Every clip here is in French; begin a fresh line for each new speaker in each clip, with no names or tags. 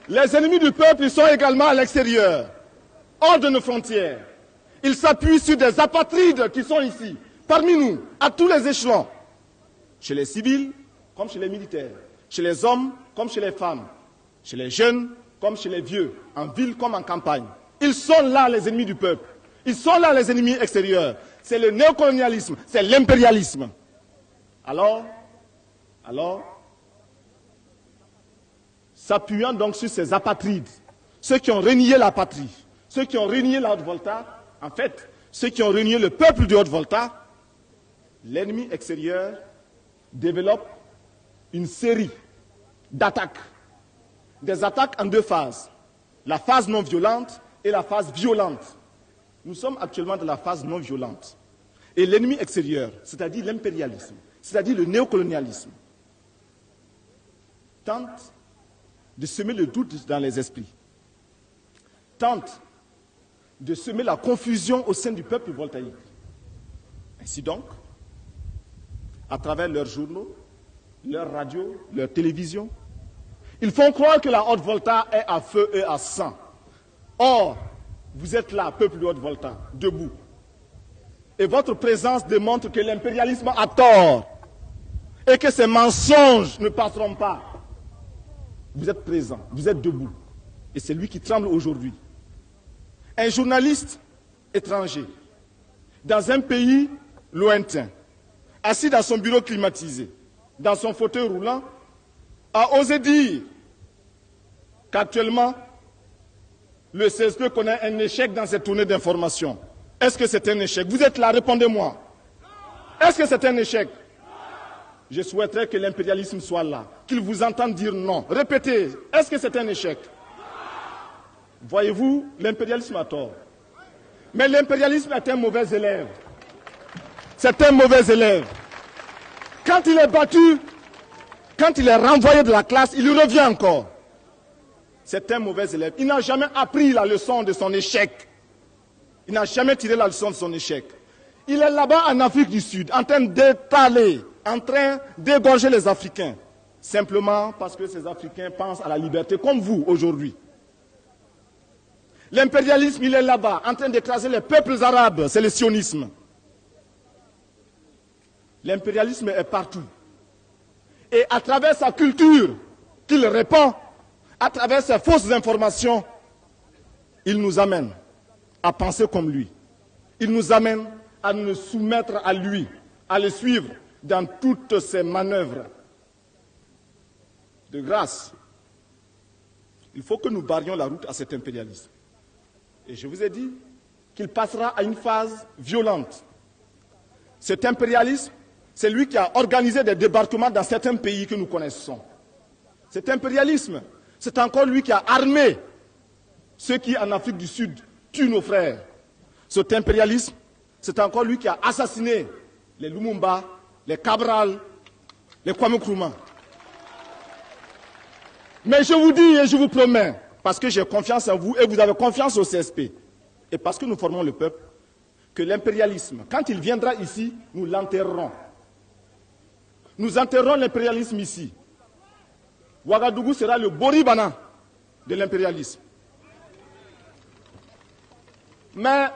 Les ennemis du peuple, ils sont également à l'extérieur, hors de nos frontières. Ils s'appuient sur des apatrides qui sont ici, parmi nous, à tous les échelons. Chez les civils, comme chez les militaires. Chez les hommes, comme chez les femmes. Chez les jeunes, comme chez les vieux. En ville comme en campagne. Ils sont là, les ennemis du peuple. Ils sont là, les ennemis extérieurs. C'est le néocolonialisme, c'est l'impérialisme. Alors, s'appuyant donc sur ces apatrides, ceux qui ont renié la patrie, ceux qui ont renié la Haute-Volta, en fait, ceux qui ont renié le peuple de Haute-Volta, l'ennemi extérieur développe une série d'attaques. Des attaques en deux phases. La phase non violente et la phase violente. Nous sommes actuellement dans la phase non violente. Et l'ennemi extérieur, c'est-à-dire l'impérialisme, c'est-à-dire le néocolonialisme, tente de semer le doute dans les esprits, tente de semer la confusion au sein du peuple voltaïque. Ainsi donc, à travers leurs journaux, leurs radios, leurs télévisions, ils font croire que la Haute-Volta est à feu et à sang. Or, vous êtes là, peuple de Haute-Volta, debout. Et votre présence démontre que l'impérialisme a tort et que ces mensonges ne passeront pas. Vous êtes présent, vous êtes debout. Et c'est lui qui tremble aujourd'hui. Un journaliste étranger, dans un pays lointain, assis dans son bureau climatisé, dans son fauteuil roulant, a osé dire qu'actuellement, le CSP connaît un échec dans cette tournée d'information. Est-ce que c'est un échec? Vous êtes là, répondez-moi. Est-ce que c'est un échec? Je souhaiterais que l'impérialisme soit là, qu'il vous entende dire non. Répétez, est-ce que c'est un échec? Voyez-vous, l'impérialisme a tort. Mais l'impérialisme est un mauvais élève. C'est un mauvais élève. Quand il est battu, quand il est renvoyé de la classe, il revient encore. C'est un mauvais élève. Il n'a jamais appris la leçon de son échec. Il n'a jamais tiré la leçon de son échec. Il est là-bas en Afrique du Sud, en train d'étaler, en train d'égorger les Africains. Simplement parce que ces Africains pensent à la liberté, comme vous aujourd'hui. L'impérialisme, il est là-bas, en train d'écraser les peuples arabes. C'est le sionisme. L'impérialisme est partout. Et à travers sa culture qu'il répand, à travers ses fausses informations, il nous amène à penser comme lui. Il nous amène à nous soumettre à lui, à le suivre dans toutes ses manœuvres. De grâce, il faut que nous barrions la route à cet impérialisme. Et je vous ai dit qu'il passera à une phase violente. Cet impérialisme, c'est lui qui a organisé des débarquements dans certains pays que nous connaissons. Cet impérialisme, c'est encore lui qui a armé ceux qui, en Afrique du Sud, tuent nos frères. Cet impérialisme, c'est encore lui qui a assassiné les Lumumba, les Cabral, les Kwame Nkrumah. Mais je vous dis et je vous promets, parce que j'ai confiance en vous et vous avez confiance au CSP, et parce que nous formons le peuple, que l'impérialisme, quand il viendra ici, nous l'enterrerons. Nous enterrerons l'impérialisme ici. Ouagadougou sera le Boribana de l'impérialisme. Mais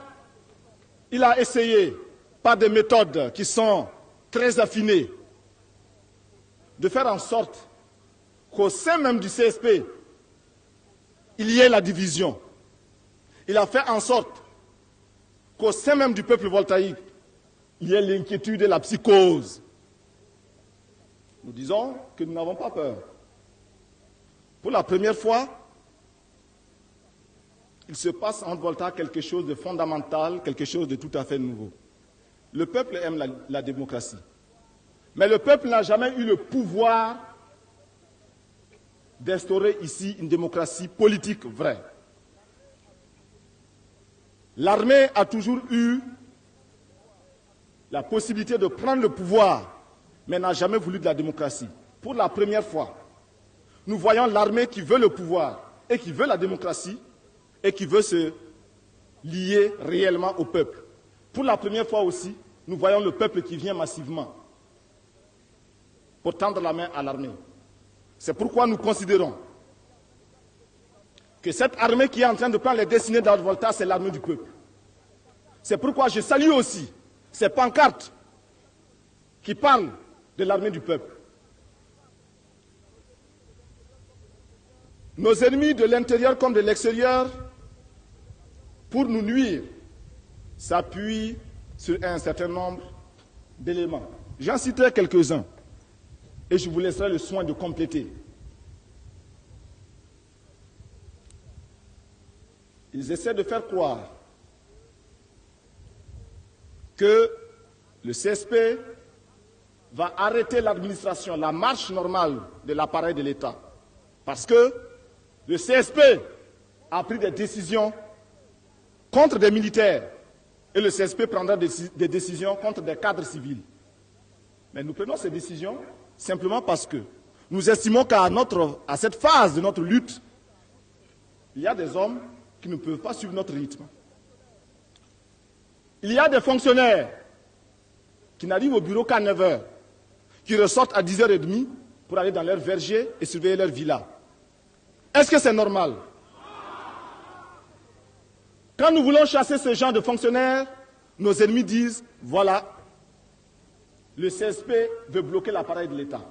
il a essayé, par des méthodes qui sont très affinées, de faire en sorte qu'au sein même du CSP, il y ait la division. Il a fait en sorte qu'au sein même du peuple voltaïque, il y ait l'inquiétude et la psychose. Nous disons que nous n'avons pas peur. Pour la première fois, il se passe en Volta quelque chose de fondamental, quelque chose de tout à fait nouveau. Le peuple aime la démocratie. Mais le peuple n'a jamais eu le pouvoir d'instaurer ici une démocratie politique vraie. L'armée a toujours eu la possibilité de prendre le pouvoir, mais n'a jamais voulu de la démocratie. Pour la première fois, nous voyons l'armée qui veut le pouvoir et qui veut la démocratie et qui veut se lier réellement au peuple. Pour la première fois aussi, nous voyons le peuple qui vient massivement pour tendre la main à l'armée. C'est pourquoi nous considérons que cette armée qui est en train de prendre les destinées de Haute-Volta, c'est l'armée du peuple. C'est pourquoi je salue aussi ces pancartes qui parlent de l'armée du peuple. Nos ennemis de l'intérieur comme de l'extérieur, pour nous nuire, s'appuient sur un certain nombre d'éléments. J'en citerai quelques-uns et je vous laisserai le soin de compléter. Ils essaient de faire croire que le CSP va arrêter l'administration, la marche normale de l'appareil de l'État. Parce que le CSP a pris des décisions contre des militaires et le CSP prendra des décisions contre des cadres civils. Mais nous prenons ces décisions simplement parce que nous estimons qu'à cette phase de notre lutte, il y a des hommes qui ne peuvent pas suivre notre rythme. Il y a des fonctionnaires qui n'arrivent au bureau qu'à 9 h, qui ressortent à 10h30 pour aller dans leur verger et surveiller leur villa. Est-ce que c'est normal? Quand nous voulons chasser ce genre de fonctionnaires, nos ennemis disent, voilà, le CSP veut bloquer l'appareil de l'État.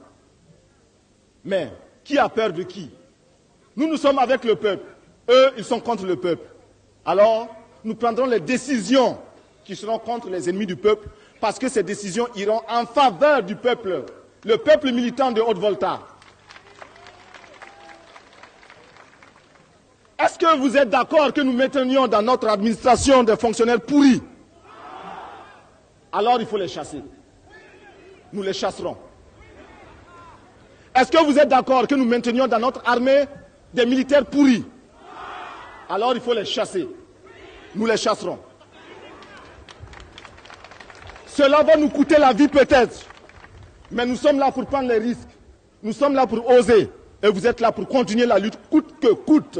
Mais qui a peur de qui? Nous sommes avec le peuple. Eux, ils sont contre le peuple. Alors, nous prendrons les décisions qui seront contre les ennemis du peuple, parce que ces décisions iront en faveur du peuple, le peuple militant de Haute-Volta. Est-ce que vous êtes d'accord que nous maintenions dans notre administration des fonctionnaires pourris? Alors il faut les chasser. Nous les chasserons. Est-ce que vous êtes d'accord que nous maintenions dans notre armée des militaires pourris? Alors il faut les chasser. Nous les chasserons. Cela va nous coûter la vie peut-être, mais nous sommes là pour prendre les risques. Nous sommes là pour oser. Et vous êtes là pour continuer la lutte coûte que coûte.